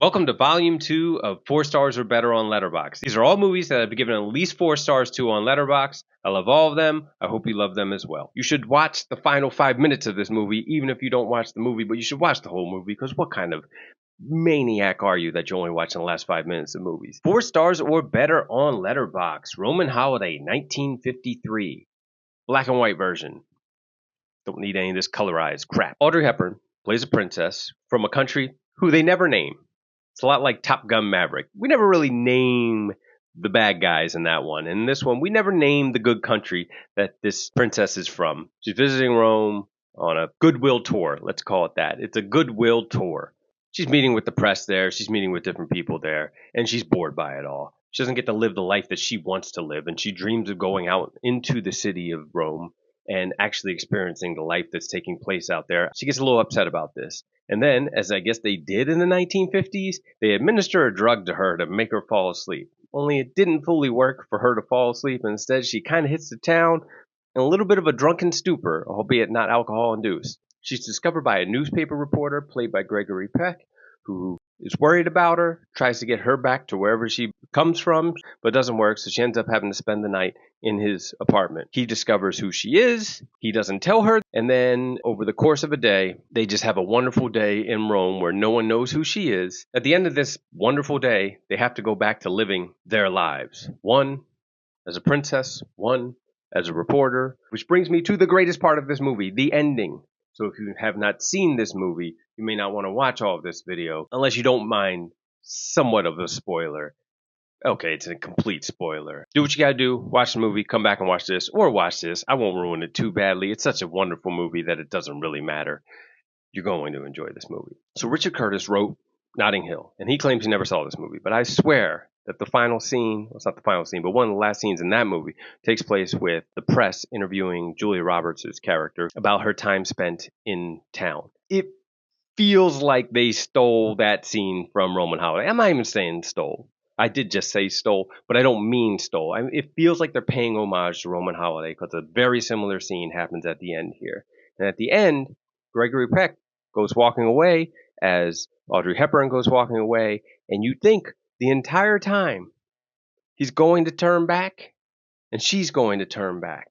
Welcome to Volume 2 of 4 Stars or Better on Letterboxd. These are all movies that I've given at least 4 stars to on Letterboxd. I love all of them. I hope you love them as well. You should watch the final 5 minutes of this movie, even if you don't watch the movie, but you should watch the whole movie, because what kind of maniac are you that you only watch the last 5 minutes of movies? 4 stars or better on Letterboxd. Roman Holiday, 1953. Black and white version. Don't need any of this colorized crap. Audrey Hepburn plays a princess from a country who they never name. It's a lot like Top Gun Maverick. We never really name the bad guys in that one. And in this one, we never name the good country that this princess is from. She's visiting Rome on a goodwill tour. Let's call it that. It's a goodwill tour. She's meeting with the press there. She's meeting with different people there. And she's bored by it all. She doesn't get to live the life that she wants to live. And she dreams of going out into the city of Rome and actually experiencing the life that's taking place out there. She gets a little upset about this. And then, as I guess they did in the 1950s, they administer a drug to her to make her fall asleep. Only it didn't fully work for her to fall asleep. And instead, she kind of hits the town in a little bit of a drunken stupor, albeit not alcohol induced. She's discovered by a newspaper reporter played by Gregory Peck, who is worried about her, tries to get her back to wherever she comes from, but doesn't work, so she ends up having to spend the night in his apartment. He discovers who she is, he doesn't tell her, and then over the course of a day, they just have a wonderful day in Rome where no one knows who she is. At the end of this wonderful day, they have to go back to living their lives. One as a princess, one as a reporter, which brings me to the greatest part of this movie, the ending. So if you have not seen this movie, you may not want to watch all of this video unless you don't mind somewhat of a spoiler. Okay, it's a complete spoiler. Do what you gotta do, watch the movie, come back and watch this, or watch this. I won't ruin it too badly. It's such a wonderful movie that it doesn't really matter. You're going to enjoy this movie. So Richard Curtis wrote Notting Hill, and he claims he never saw this movie, but I swear that the final scene, well, it's not the final scene, but one of the last scenes in that movie takes place with the press interviewing Julia Roberts' character about her time spent in town. It feels like they stole that scene from Roman Holiday. I'm not even saying stole. I did just say stole, but I don't mean stole. It feels like they're paying homage to Roman Holiday because a very similar scene happens at the end here. And at the end, Gregory Peck goes walking away as Audrey Hepburn goes walking away, and you think the entire time he's going to turn back and she's going to turn back.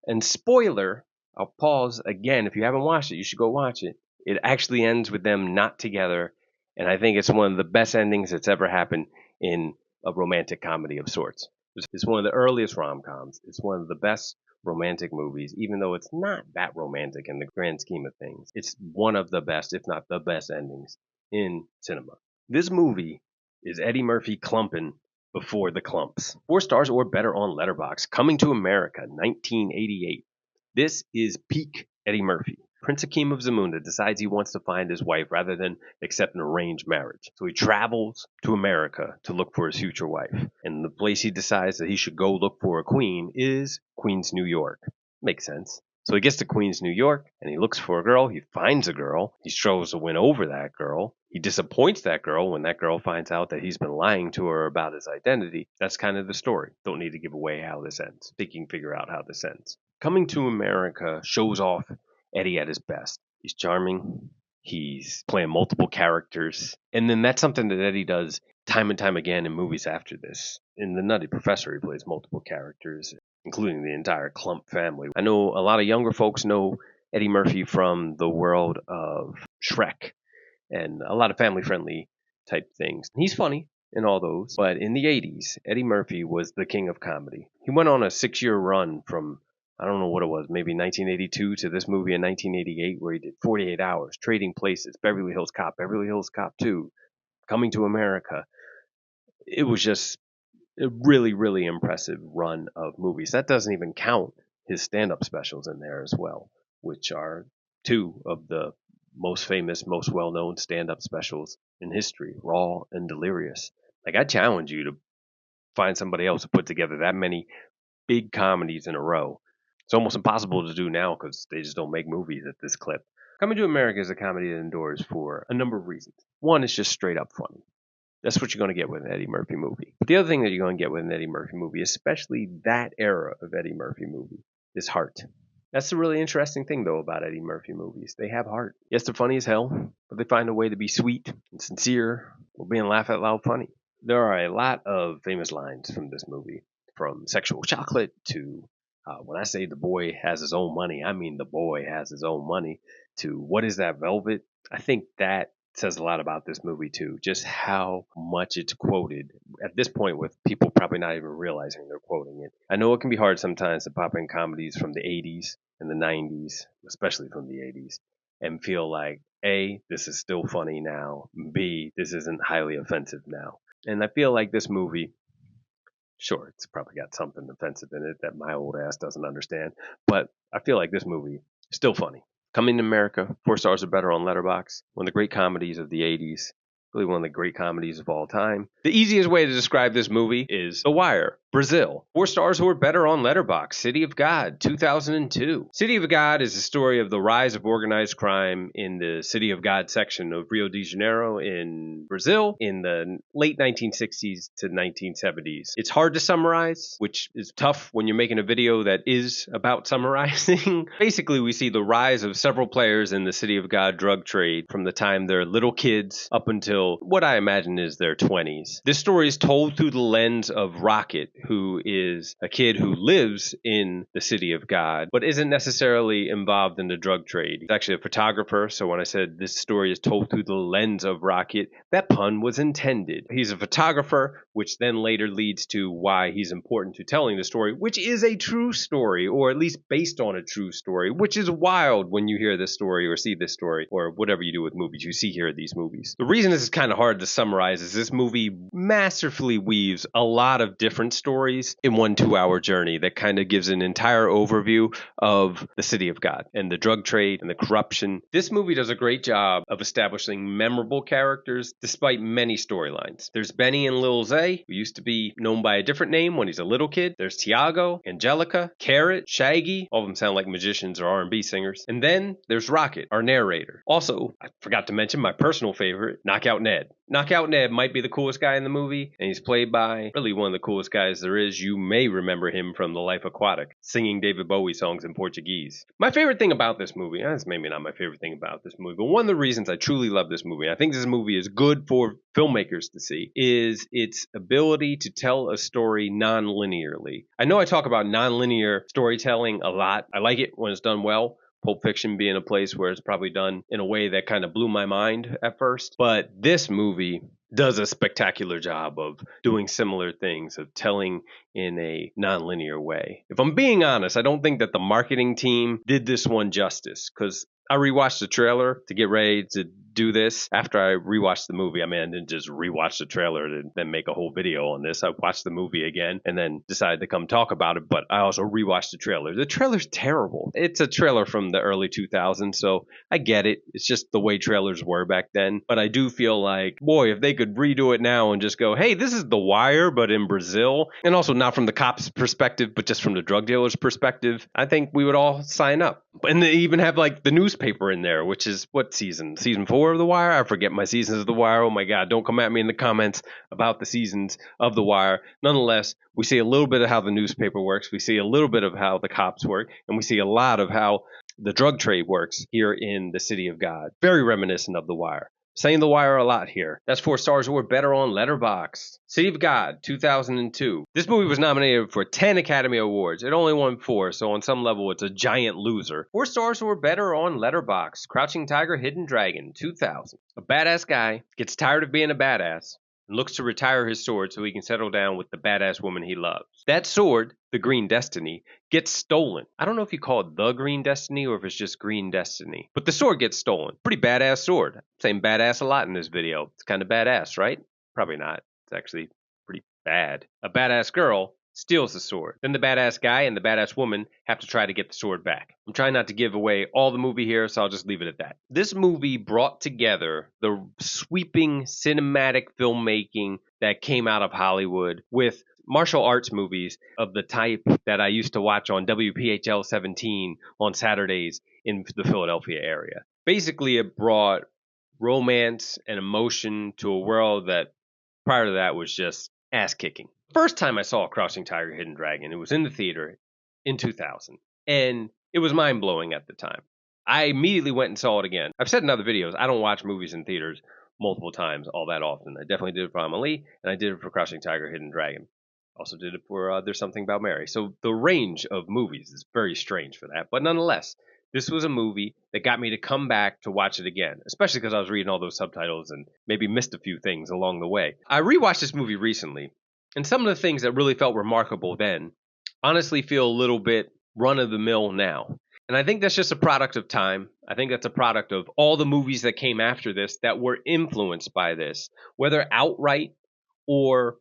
And spoiler, I'll pause again. If you haven't watched it, you should go watch it. It actually ends with them not together, and I think it's one of the best endings that's ever happened in a romantic comedy of sorts. It's one of the earliest rom-coms. It's one of the best romantic movies, even though it's not that romantic in the grand scheme of things. It's one of the best, if not the best endings in cinema. This movie is Eddie Murphy clumping before the clumps. 4 stars or better on Letterboxd. Coming to America, 1988. This is peak Eddie Murphy. Prince Hakeem of Zamunda decides he wants to find his wife rather than accept an arranged marriage. So he travels to America to look for his future wife. And the place he decides that he should go look for a queen is Queens, New York. Makes sense. So he gets to Queens, New York, and he looks for a girl. He finds a girl. He struggles to win over that girl. He disappoints that girl when that girl finds out that he's been lying to her about his identity. That's kind of the story. Don't need to give away how this ends. Think you can figure out how this ends. Coming to America shows off Eddie at his best. He's charming. He's playing multiple characters. And then that's something that Eddie does time and time again in movies after this. In The Nutty Professor, he plays multiple characters, including the entire Clump family. I know a lot of younger folks know Eddie Murphy from the world of Shrek and a lot of family-friendly type things. He's funny in all those, but in the 80s, Eddie Murphy was the king of comedy. He went on a 6-year run from I don't know what it was, maybe 1982 to this movie in 1988 where he did 48 Hours, Trading Places, Beverly Hills Cop, Beverly Hills Cop 2, Coming to America. It was just a really, really impressive run of movies. That doesn't even count his stand-up specials in there as well, which are 2 of the most famous, most well-known stand-up specials in history, Raw and Delirious. Like, I challenge you to find somebody else to put together that many big comedies in a row. It's almost impossible to do now because they just don't make movies at this clip. Coming to America is a comedy that endures for a number of reasons. One, it's just straight up funny. That's what you're going to get with an Eddie Murphy movie. But the other thing that you're going to get with an Eddie Murphy movie, especially that era of Eddie Murphy movie, is heart. That's the really interesting thing, though, about Eddie Murphy movies. They have heart. Yes, they're funny as hell, but they find a way to be sweet and sincere while being laugh out loud funny. There are a lot of famous lines from this movie, from sexual chocolate to when I say the boy has his own money, I mean the boy has his own money, to what is that velvet? I think that says a lot about this movie too, just how much it's quoted at this point with people probably not even realizing they're quoting it. I know it can be hard sometimes to pop in comedies from the 80s and the 90s, especially from the 80s, and feel like A, this is still funny now, B, this isn't highly offensive now. And I feel like this movie, sure, it's probably got something offensive in it that my old ass doesn't understand, but I feel like this movie is still funny. Coming to America, 4 stars or better on Letterboxd. One of the great comedies of the 80s. Really one of the great comedies of all time. The easiest way to describe this movie is The Wire, Brazil. 4 stars or better on Letterboxd. City of God, 2002. City of God is the story of the rise of organized crime in the City of God section of Rio de Janeiro in Brazil in the late 1960s to 1970s. It's hard to summarize, which is tough when you're making a video that is about summarizing. Basically, we see the rise of several players in the City of God drug trade from the time they're little kids up until what I imagine is their 20s. This story is told through the lens of Rocket, who is a kid who lives in the City of God, but isn't necessarily involved in the drug trade. He's actually a photographer, so when I said this story is told through the lens of Rocket, that pun was intended. He's a photographer, which then later leads to why he's important to telling the story, which is a true story, or at least based on a true story, which is wild when you hear this story or see this story, or whatever you do with movies, you see here these movies. The reason this is kind of hard to summarize is this movie masterfully weaves a lot of different stories in one 2-hour journey that kind of gives an entire overview of the City of God and the drug trade and the corruption. This movie does a great job of establishing memorable characters despite many storylines. There's Benny and Lil Zay, who used to be known by a different name when he's a little kid. There's Tiago, Angelica, Carrot, Shaggy. All of them sound like magicians or R&B singers. And then there's Rocket, our narrator. Also, I forgot to mention my personal favorite, Knockout Ned. Knockout Ned might be the coolest guy in the movie, and he's played by really one of the coolest guys there is. You may remember him from The Life Aquatic, singing David Bowie songs in Portuguese. My favorite thing about this movie, that's maybe not my favorite thing about this movie, but one of the reasons I truly love this movie, and I think this movie is good for filmmakers to see, is its ability to tell a story non-linearly. I know I talk about non-linear storytelling a lot. I like it when it's done well. Pulp Fiction being a place where it's probably done in a way that kind of blew my mind at first. But this movie does a spectacular job of doing similar things, of telling in a non-linear way. If I'm being honest, I don't think that the marketing team did this one justice, because I rewatched the trailer to get ready to do this after I rewatched the movie. I mean, I didn't just rewatch the trailer and then make a whole video on this. I watched the movie again and then decided to come talk about it, but I also rewatched the trailer. The trailer's terrible. It's a trailer from the early 2000s, so I get it. It's just the way trailers were back then. But I do feel like, boy, if they could redo it now and just go, hey, this is The Wire, but in Brazil, and also not from the cops' perspective, but just from the drug dealer's perspective, I think we would all sign up. And they even have like the newspaper in there, which is what season? Season 4 of The Wire? I forget my seasons of The Wire. Oh my God, don't come at me in the comments about the seasons of The Wire. Nonetheless, we see a little bit of how the newspaper works. We see a little bit of how the cops work. And we see a lot of how the drug trade works here in the City of God. Very reminiscent of The Wire. Saying The Wire a lot here. That's 4 stars or better on Letterboxd. City of God, 2002. This movie was nominated for 10 Academy Awards. It only won 4, so on some level it's a giant loser. 4 stars or better on Letterboxd. Crouching Tiger, Hidden Dragon, 2000. A badass guy gets tired of being a badass and looks to retire his sword so he can settle down with the badass woman he loves. That sword, the Green Destiny, gets stolen. I don't know if you call it the Green Destiny or if it's just Green Destiny, but the sword gets stolen. Pretty badass sword. I'm saying badass a lot in this video. It's kind of badass, right? Probably not. It's actually pretty bad. A badass girl steals the sword. Then the badass guy and the badass woman have to try to get the sword back. I'm trying not to give away all the movie here, so I'll just leave it at that. This movie brought together the sweeping cinematic filmmaking that came out of Hollywood with martial arts movies of the type that I used to watch on WPHL 17 on Saturdays in the Philadelphia area. Basically, it brought romance and emotion to a world that prior to that was just ass kicking. First time I saw Crouching Tiger, Hidden Dragon, it was in the theater in 2000. And It was mind-blowing at the time. I immediately went and saw it again. I've said in other videos, I don't watch movies in theaters multiple times all that often. I definitely did it for Amelie, and I did it for Crouching Tiger, Hidden Dragon. Also did it for There's Something About Mary. So the range of movies is very strange for that. But nonetheless, this was a movie that got me to come back to watch it again, especially because I was reading all those subtitles and maybe missed a few things along the way. I rewatched this movie recently, and some of the things that really felt remarkable then honestly feel a little bit run of the mill now. And I think that's just a product of time. I think that's a product of all the movies that came after this that were influenced by this, whether outright or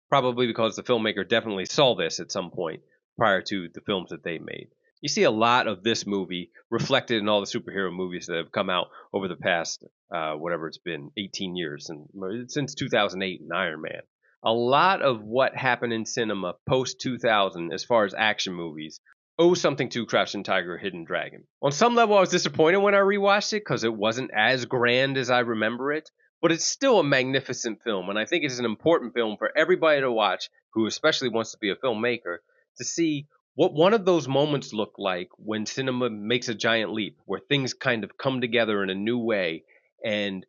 probably because the filmmaker definitely saw this at some point prior to the films that they made. You see a lot of this movie reflected in all the superhero movies that have come out over the past, whatever it's been, 18 years, and since 2008 in Iron Man. A lot of what happened in cinema post 2000, as far as action movies, owe something to Crouching Tiger, Hidden Dragon. On some level, I was disappointed when I rewatched it because it wasn't as grand as I remember it, but it's still a magnificent film, and I think it is an important film for everybody to watch who especially wants to be a filmmaker to see what one of those moments looked like when cinema makes a giant leap, where things kind of come together in a new way, and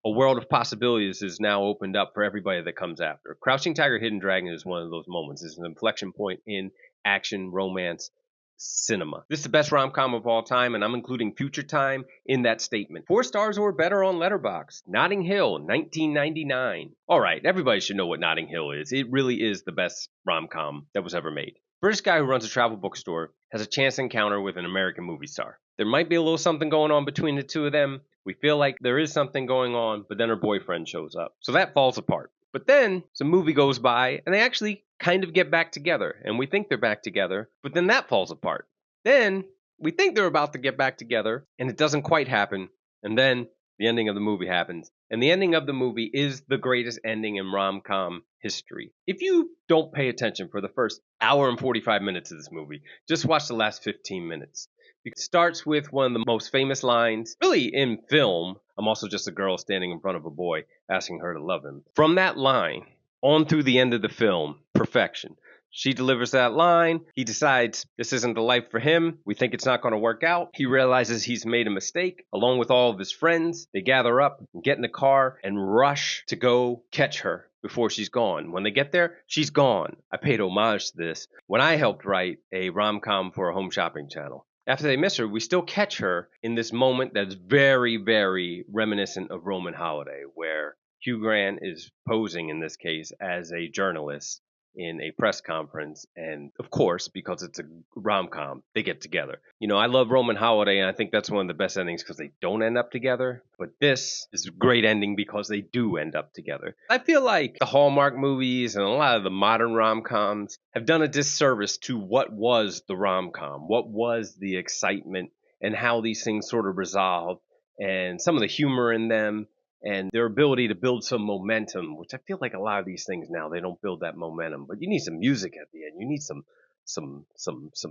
a world of possibilities is now opened up for everybody that comes after. Crouching Tiger, Hidden Dragon is one of those moments. It's an inflection point in action, romance, cinema. This is the best rom-com of all time, and I'm including Future Time in that statement. 4 stars or better on Letterboxd. Notting Hill, 1999. All right, everybody should know what Notting Hill is. It really is the best rom-com that was ever made. British guy who runs a travel bookstore has a chance encounter with an American movie star. There might be a little something going on between the two of them. We feel like there is something going on, but then her boyfriend shows up. So that falls apart. But then some movie goes by and they actually kind of get back together. And we think they're back together, but then that falls apart. Then we think they're about to get back together and it doesn't quite happen. And then the ending of the movie happens. And the ending of the movie is the greatest ending in rom-com history. If you don't pay attention for the first hour and 45 minutes of this movie, just watch the last 15 minutes. It starts with one of the most famous lines, really in film. I'm also just a girl standing in front of a boy asking her to love him. From that line on through the end of the film, perfection. She delivers that line. He decides this isn't the life for him. We think it's not going to work out. He realizes he's made a mistake. Along with all of his friends, they gather up and get in the car and rush to go catch her before she's gone. When they get there, she's gone. I paid homage to this when I helped write a rom-com for a home shopping channel. After they miss her, we still catch her in this moment that's very, very reminiscent of Roman Holiday, where Hugh Grant is posing in this case as a journalist in a press conference. And of course, because it's a rom-com, they get together. You know, I love Roman Holiday, and I think that's one of the best endings because they don't end up together. But this is a great ending because they do end up together. I feel like the Hallmark movies and a lot of the modern rom-coms have done a disservice to what was the rom-com, what was the excitement, and how these things sort of resolve, and some of the humor in them, and their ability to build some momentum, which I feel like a lot of these things now, they don't build that momentum. But you need some music at the end. You need some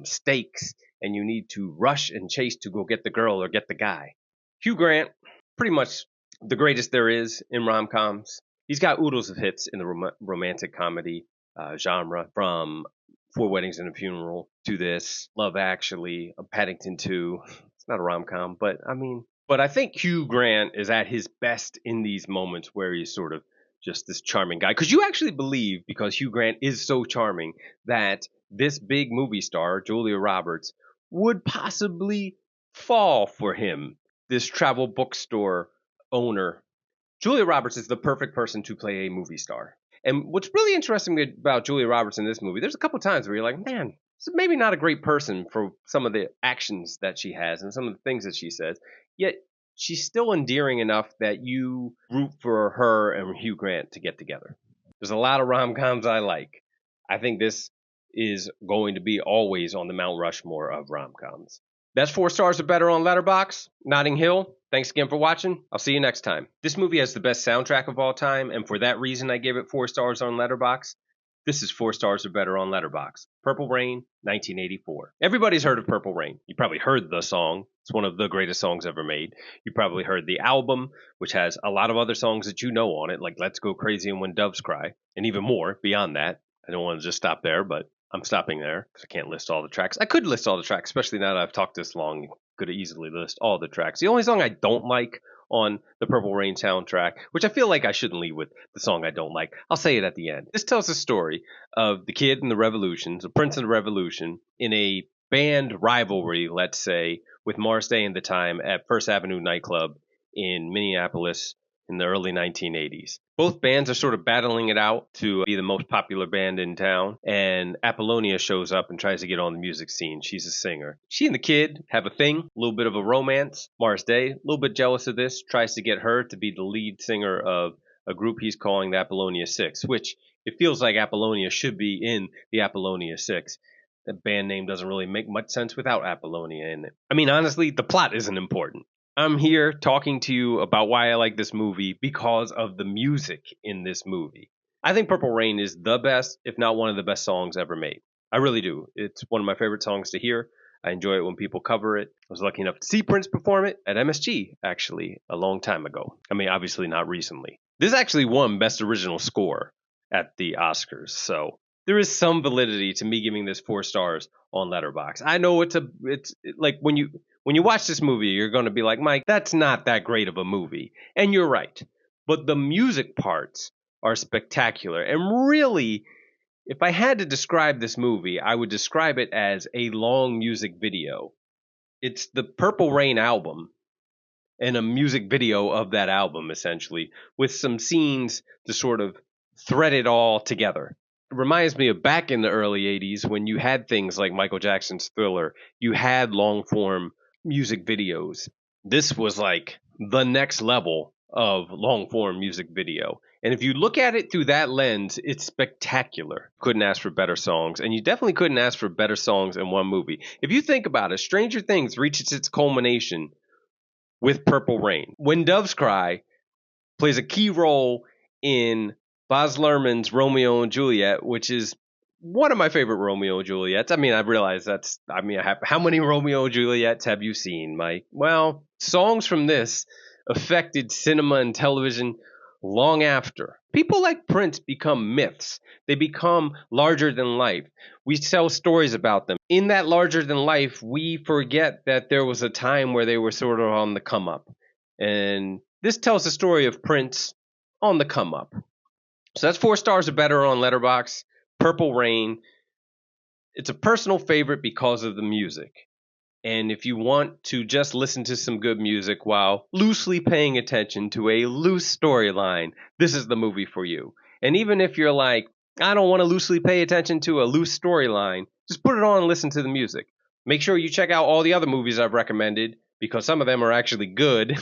stakes, and you need to rush and chase to go get the girl or get the guy. Hugh Grant, pretty much the greatest there is in rom-coms. He's got oodles of hits in the romantic comedy genre, from Four Weddings and a Funeral to this, Love Actually, Paddington 2. It's not a rom-com, but I mean... But I think Hugh Grant is at his best in these moments where he's sort of just this charming guy. Because you actually believe, because Hugh Grant is so charming, that this big movie star, Julia Roberts, would possibly fall for him, this travel bookstore owner. Julia Roberts is the perfect person to play a movie star. And what's really interesting about Julia Roberts in this movie, there's a couple times where you're like, man, this is maybe not a great person for some of the actions that she has and some of the things that she says. Yet she's still endearing enough that you root for her and Hugh Grant to get together. There's a lot of rom-coms I like. I think this is going to be always on the Mount Rushmore of rom-coms. That's 4 stars or better on Letterboxd. Notting Hill. Thanks again for watching. I'll see you next time. This movie has the best soundtrack of all time, and for that reason I gave it 4 stars on Letterboxd. This is 4 stars or better on Letterboxd. Purple Rain, 1984. Everybody's heard of Purple Rain. You probably heard the song. It's one of the greatest songs ever made. You probably heard the album, which has a lot of other songs that you know on it, like Let's Go Crazy and When Doves Cry, and even more beyond that. I don't want to just stop there, but I'm stopping there because I can't list all the tracks. I could list all the tracks, especially now that I've talked this long. Could easily list all the tracks. The only song I don't like on the Purple Rain soundtrack, which I feel like I shouldn't leave with the song I don't like. I'll say it at the end. This tells the story of the kid in the Revolution, the Prince of the Revolution, in a band rivalry, let's say, with Morris Day and the Time at First Avenue nightclub in Minneapolis in the early 1980s. Both bands are sort of battling it out to be the most popular band in town, and Apollonia shows up and tries to get on the music scene. She's a singer. She and the kid have a thing, a little bit of a romance. Morris Day, a little bit jealous of this, tries to get her to be the lead singer of a group he's calling the Apollonia Six, which it feels like Apollonia should be in the Apollonia Six. The band name doesn't really make much sense without Apollonia in it. I mean, honestly, the plot isn't important. I'm here talking to you about why I like this movie because of the music in this movie. I think Purple Rain is the best, if not one of the best songs ever made. I really do. It's one of my favorite songs to hear. I enjoy it when people cover it. I was lucky enough to see Prince perform it at MSG, actually, a long time ago. I mean, obviously not recently. This actually won Best Original Score at the Oscars, so there is some validity to me giving this 4 stars on Letterboxd. I know it's like when you watch this movie, you're going to be like, Mike, that's not that great of a movie. And you're right. But the music parts are spectacular. And really, if I had to describe this movie, I would describe it as a long music video. It's the Purple Rain album and a music video of that album, essentially, with some scenes to sort of thread it all together. It reminds me of back in the early 80s when you had things like Michael Jackson's Thriller. You had long-form music videos. This was like the next level of long-form music video. And if you look at it through that lens, it's spectacular. Couldn't ask for better songs. And you definitely couldn't ask for better songs in one movie. If you think about it, Stranger Things reaches its culmination with Purple Rain. When Doves Cry plays a key role in Baz Luhrmann's Romeo and Juliet, which is one of my favorite Romeo and Juliets. I mean, I realize how many Romeo and Juliets have you seen, Mike? Well, songs from this affected cinema and television long after. People like Prince become myths. They become larger than life. We tell stories about them. In that larger than life, we forget that there was a time where they were sort of on the come up. And this tells the story of Prince on the come up. So that's 4 stars or better on Letterboxd. Purple Rain. It's a personal favorite because of the music. And if you want to just listen to some good music while loosely paying attention to a loose storyline, this is the movie for you. And even if you're like, I don't want to loosely pay attention to a loose storyline, just put it on and listen to the music. Make sure you check out all the other movies I've recommended because some of them are actually good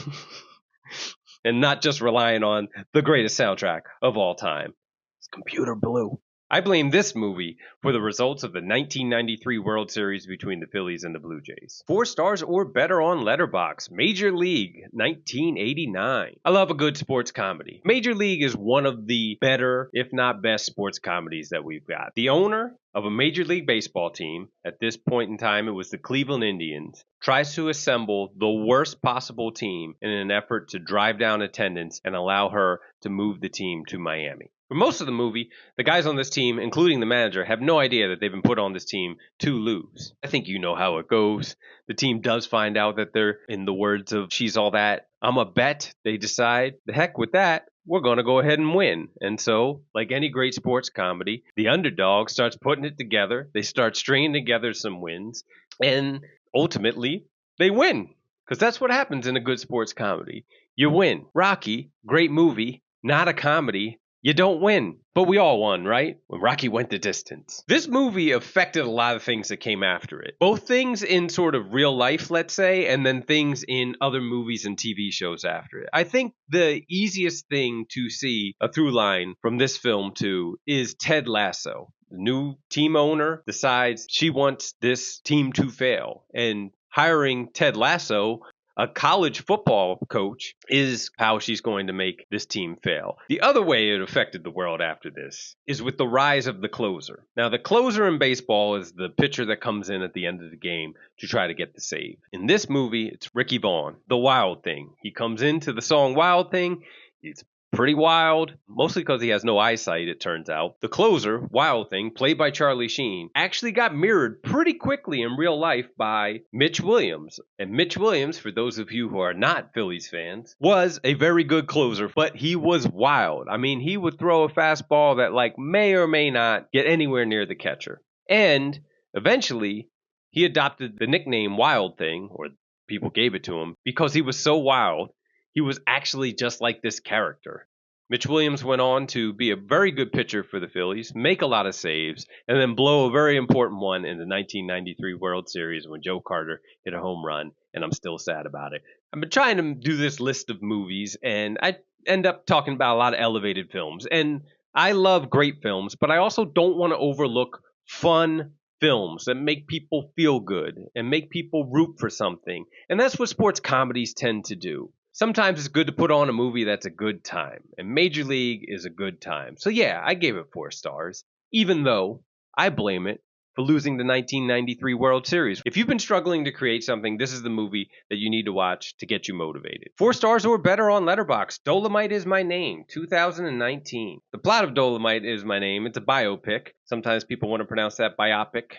and not just relying on the greatest soundtrack of all time. It's Computer Blue. I blame this movie for the results of the 1993 World Series between the Phillies and the Blue Jays. 4 stars or better on Letterboxd. Major League, 1989. I love a good sports comedy. Major League is one of the better, if not best, sports comedies that we've got. The owner of a Major League Baseball team, at this point in time it was the Cleveland Indians, tries to assemble the worst possible team in an effort to drive down attendance and allow her to move the team to Miami. For most of the movie, the guys on this team, including the manager, have no idea that they've been put on this team to lose. I think you know how it goes. The team does find out that they're, in the words of She's All That, I'm a bet. They decide, the heck with that, we're going to go ahead and win. And so, like any great sports comedy, the underdog starts putting it together. They start stringing together some wins. And ultimately, they win. Because that's what happens in a good sports comedy. You win. Rocky, great movie, not a comedy. You don't win. But we all won, right? When Rocky went the distance. This movie affected a lot of things that came after it. Both things in sort of real life, let's say, and then things in other movies and TV shows after it. I think the easiest thing to see a through line from this film too is Ted Lasso. The new team owner decides she wants this team to fail. And hiring Ted Lasso, a college football coach, is how she's going to make this team fail. The other way it affected the world after this is with the rise of the closer. Now, the closer in baseball is the pitcher that comes in at the end of the game to try to get the save. In this movie, it's Ricky Vaughn, the Wild Thing. He comes into the song Wild Thing. It's pretty wild, mostly because he has no eyesight, it turns out. The closer, Wild Thing, played by Charlie Sheen, actually got mirrored pretty quickly in real life by Mitch Williams. And Mitch Williams, for those of you who are not Phillies fans, was a very good closer, but he was wild. I mean, he would throw a fastball that may or may not get anywhere near the catcher. And eventually, he adopted the nickname Wild Thing, or people gave it to him, because he was so wild. He was actually just like this character. Mitch Williams went on to be a very good pitcher for the Phillies, make a lot of saves, and then blow a very important one in the 1993 World Series when Joe Carter hit a home run, and I'm still sad about it. I've been trying to do this list of movies, and I end up talking about a lot of elevated films. And I love great films, but I also don't want to overlook fun films that make people feel good and make people root for something. And that's what sports comedies tend to do. Sometimes it's good to put on a movie that's a good time, and Major League is a good time. So yeah, I gave it 4 stars, even though I blame it for losing the 1993 World Series. If you've been struggling to create something, this is the movie that you need to watch to get you motivated. 4 stars or better on Letterboxd. Dolemite Is My Name, 2019. The plot of Dolemite Is My Name. It's a biopic. Sometimes people want to pronounce that biopic.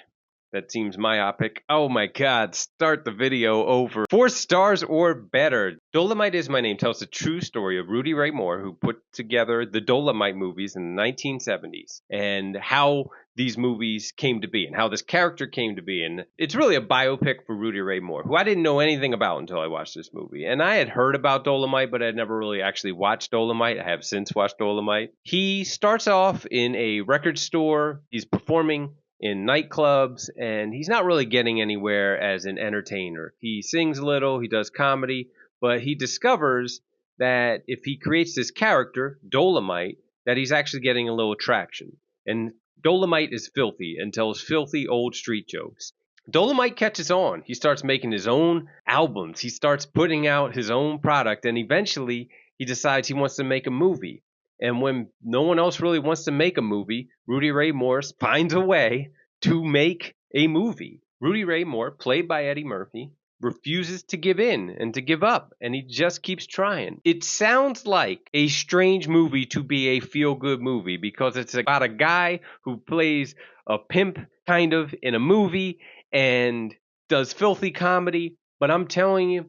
That seems myopic. Oh my god, start the video over. 4 stars or better. Dolemite Is My Name tells the true story of Rudy Ray Moore, who put together the Dolemite movies in the 1970s, and how these movies came to be, and how this character came to be. And it's really a biopic for Rudy Ray Moore, who I didn't know anything about until I watched this movie. And I had heard about Dolemite, but I had never really actually watched Dolemite. I have since watched Dolemite. He starts off in a record store. He's performing in nightclubs, and he's not really getting anywhere as an entertainer. He sings a little, he does comedy, but he discovers that if he creates this character, Dolemite, that he's actually getting a little traction. And Dolemite is filthy and tells filthy old street jokes. Dolemite catches on. He starts making his own albums. He starts putting out his own product, and eventually he decides he wants to make a movie. And when no one else really wants to make a movie, Rudy Ray Moore finds a way to make a movie. Rudy Ray Moore, played by Eddie Murphy, refuses to give in and to give up, and he just keeps trying. It sounds like a strange movie to be a feel-good movie because it's about a guy who plays a pimp kind of in a movie and does filthy comedy, but I'm telling you,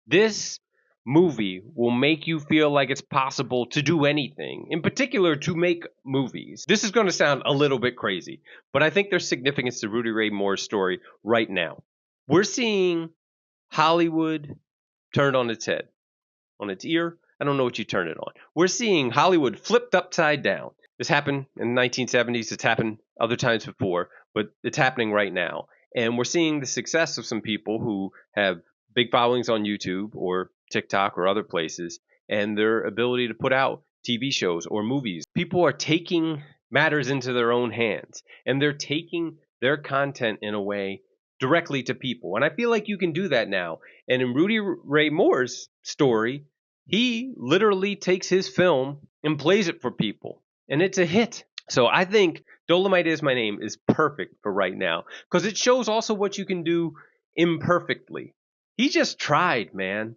this movie will make you feel like it's possible to do anything, in particular to make movies. This is going to sound a little bit crazy, but I think there's significance to Rudy Ray Moore's story right now. We're seeing Hollywood turned on its head, on its ear. I don't know what you turn it on. We're seeing Hollywood flipped upside down. This happened in the 1970s. It's happened other times before, but it's happening right now. And we're seeing the success of some people who have big followings on YouTube or TikTok or other places, and their ability to put out TV shows or movies. People are taking matters into their own hands, and they're taking their content in a way directly to people. And I feel like you can do that now. And in Rudy Ray Moore's story, he literally takes his film and plays it for people, and it's a hit. So I think Dolemite Is My Name is perfect for right now because it shows also what you can do imperfectly. He just tried, man.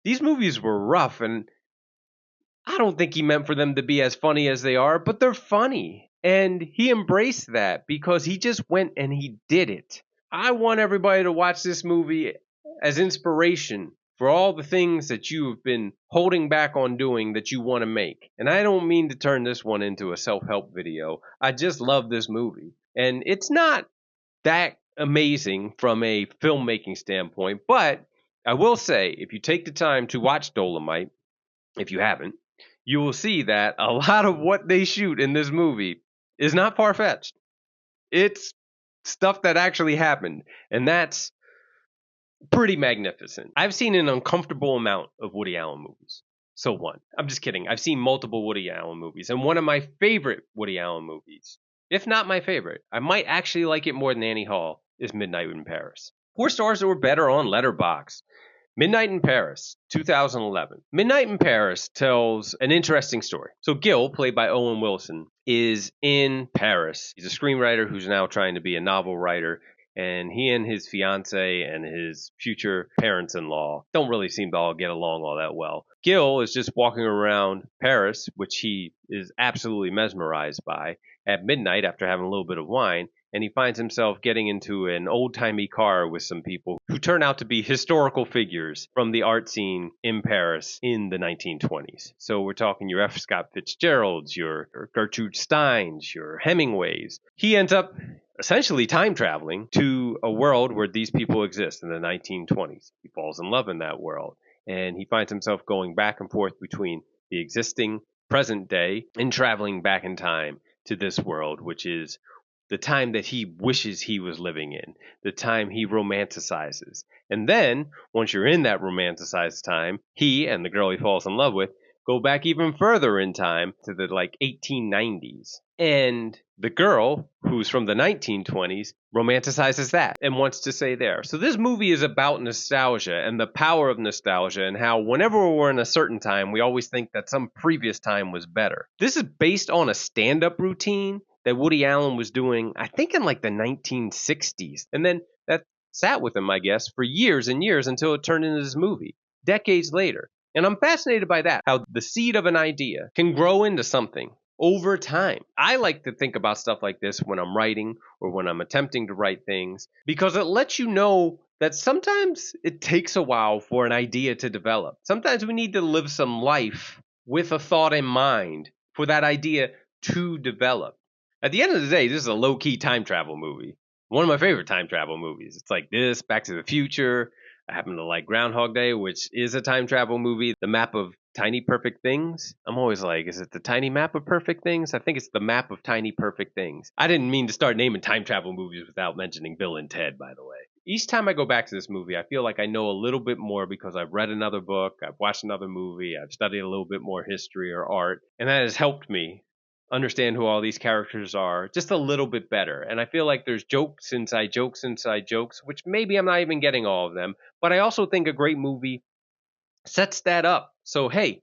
These movies were rough, and I don't think he meant for them to be as funny as they are, but they're funny. And he embraced that because he just went and he did it. I want everybody to watch this movie as inspiration for all the things that you have been holding back on doing that you want to make. And I don't mean to turn this one into a self-help video. I just love this movie. And it's not that amazing from a filmmaking standpoint, but I will say, if you take the time to watch Dolemite, if you haven't, you will see that a lot of what they shoot in this movie is not far-fetched. It's stuff that actually happened, and that's pretty magnificent. I've seen an uncomfortable amount of Woody Allen movies. So what? I'm just kidding. I've seen multiple Woody Allen movies, and one of my favorite Woody Allen movies, if not my favorite, I might actually like it more than Annie Hall, is Midnight in Paris. 4 stars or better on Letterboxd. Midnight in Paris, 2011. Midnight in Paris tells an interesting story. So Gil, played by Owen Wilson, is in Paris. He's a screenwriter who's now trying to be a novel writer. and he and his fiance and his future parents-in-law don't really seem to all get along all that well. Gil is just walking around Paris, which he is absolutely mesmerized by, at midnight after having a little bit of wine, and he finds himself getting into an old-timey car with some people who turn out to be historical figures from the art scene in Paris in the 1920s. So we're talking your F. Scott Fitzgeralds, your Gertrude Steins, your Hemingways. He ends up essentially time traveling to a world where these people exist in the 1920s. He falls in love in that world, and he finds himself going back and forth between the existing present day and traveling back in time to this world, which is the time that he wishes he was living in, the time he romanticizes. And then, once you're in that romanticized time, he and the girl he falls in love with go back even further in time to the 1890s. And the girl, who's from the 1920s, romanticizes that and wants to stay there. So this movie is about nostalgia and the power of nostalgia, and how whenever we're in a certain time, we always think that some previous time was better. This is based on a stand-up routine that Woody Allen was doing, I think, in the 1960s. And then that sat with him, I guess, for years and years until it turned into this movie, decades later. And I'm fascinated by that, how the seed of an idea can grow into something over time. I like to think about stuff like this when I'm writing or when I'm attempting to write things, because it lets you know that sometimes it takes a while for an idea to develop. Sometimes we need to live some life with a thought in mind for that idea to develop. At the end of the day, this is a low-key time travel movie. One of my favorite time travel movies. It's like this, Back to the Future. I happen to like Groundhog Day, which is a time travel movie. The Map of Tiny Perfect Things. I'm always like, is it the Tiny Map of Perfect Things? I think it's the Map of Tiny Perfect Things. I didn't mean to start naming time travel movies without mentioning Bill and Ted, by the way. Each time I go back to this movie, I feel like I know a little bit more because I've read another book, I've watched another movie, I've studied a little bit more history or art, and that has helped me understand who all these characters are just a little bit better. And I feel like there's jokes inside jokes inside jokes, which maybe I'm not even getting all of them, but I also think a great movie sets that up. So, hey,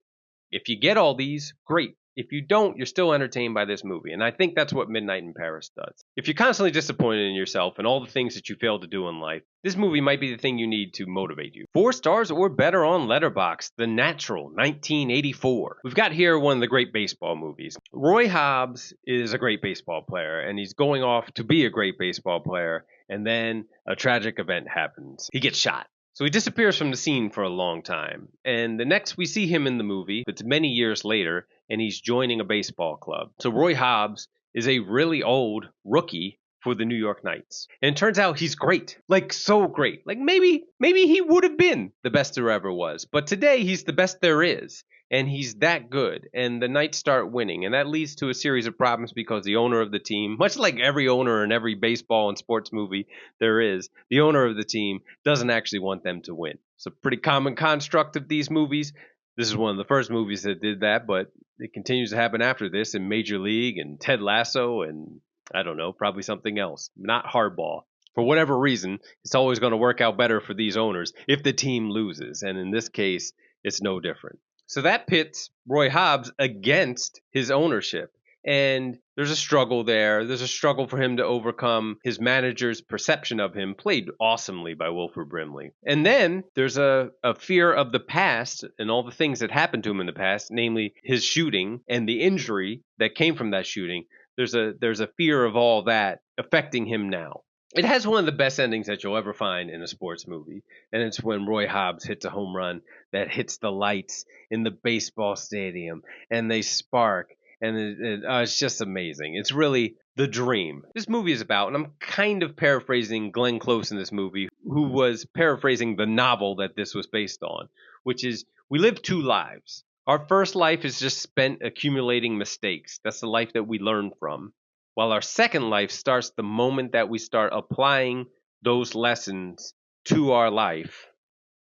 if you get all these, great. If you don't, you're still entertained by this movie. And I think that's what Midnight in Paris does. If you're constantly disappointed in yourself and all the things that you failed to do in life, this movie might be the thing you need to motivate you. 4 stars or better on Letterboxd, The Natural, 1984. We've got here one of the great baseball movies. Roy Hobbs is a great baseball player, and he's going off to be a great baseball player, and then a tragic event happens. He gets shot. So he disappears from the scene for a long time. And the next we see him in the movie, it's many years later, and he's joining a baseball club. So Roy Hobbs is a really old rookie for the New York Knights. And it turns out he's great. So great. Maybe he would have been the best there ever was. But today he's the best there is. And he's that good. And the Knights start winning. And that leads to a series of problems because the owner of the team, much like every owner in every baseball and sports movie there is, the owner of the team doesn't actually want them to win. It's a pretty common construct of these movies. This is one of the first movies that did that, but it continues to happen after this in Major League and Ted Lasso and, I don't know, probably something else. Not Hardball. For whatever reason, it's always going to work out better for these owners if the team loses. And in this case, it's no different. So that pits Roy Hobbs against his ownership. And there's a struggle there. There's a struggle for him to overcome his manager's perception of him, played awesomely by Wilford Brimley. And then there's a fear of the past and all the things that happened to him in the past, namely his shooting and the injury that came from that shooting. There's a fear of all that affecting him now. It has one of the best endings that you'll ever find in a sports movie, and it's when Roy Hobbs hits a home run that hits the lights in the baseball stadium, and they spark, and it's just amazing. It's really the dream. This movie is about, and I'm kind of paraphrasing Glenn Close in this movie, who was paraphrasing the novel that this was based on, which is, we live 2 lives. Our first life is just spent accumulating mistakes. That's the life that we learn from. While our second life starts the moment that we start applying those lessons to our life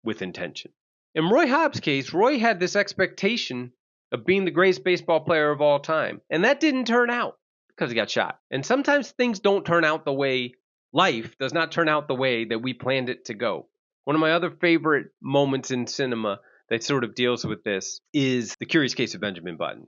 with intention. In Roy Hobbs' case, Roy had this expectation of being the greatest baseball player of all time. And that didn't turn out because he got shot. And sometimes things don't turn out the way, life does not turn out the way that we planned it to go. One of my other favorite moments in cinema that sort of deals with this is The Curious Case of Benjamin Button.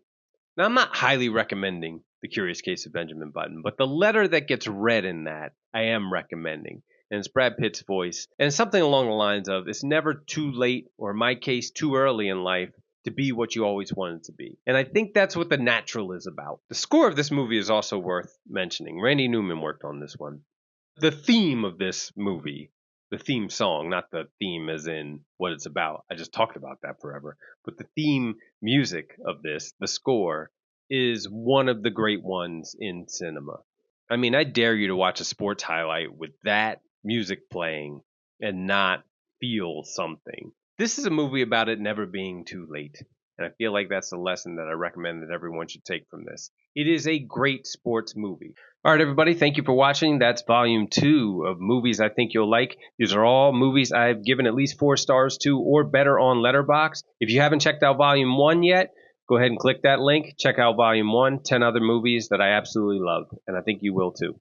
Now, I'm not highly recommending The Curious Case of Benjamin Button, but the letter that gets read in that I am recommending. And it's Brad Pitt's voice. And it's something along the lines of it's never too late, or in my case, too early in life, to be what you always wanted to be. And I think that's what The Natural is about. The score of this movie is also worth mentioning. Randy Newman worked on this one. The theme of this movie, the theme song, not the theme as in what it's about. I just talked about that forever. But the theme music of this, the score, is one of the great ones in cinema. I mean, I dare you to watch a sports highlight with that music playing and not feel something. This is a movie about it never being too late. And I feel like that's the lesson that I recommend that everyone should take from this. It is a great sports movie. All right, everybody, thank you for watching. That's volume 2 of movies I think you'll like. These are all movies I've given at least 4 stars to or better on Letterboxd. If you haven't checked out volume 1 yet, go ahead and click that link. Check out volume 1, 10 other movies that I absolutely love, and I think you will too.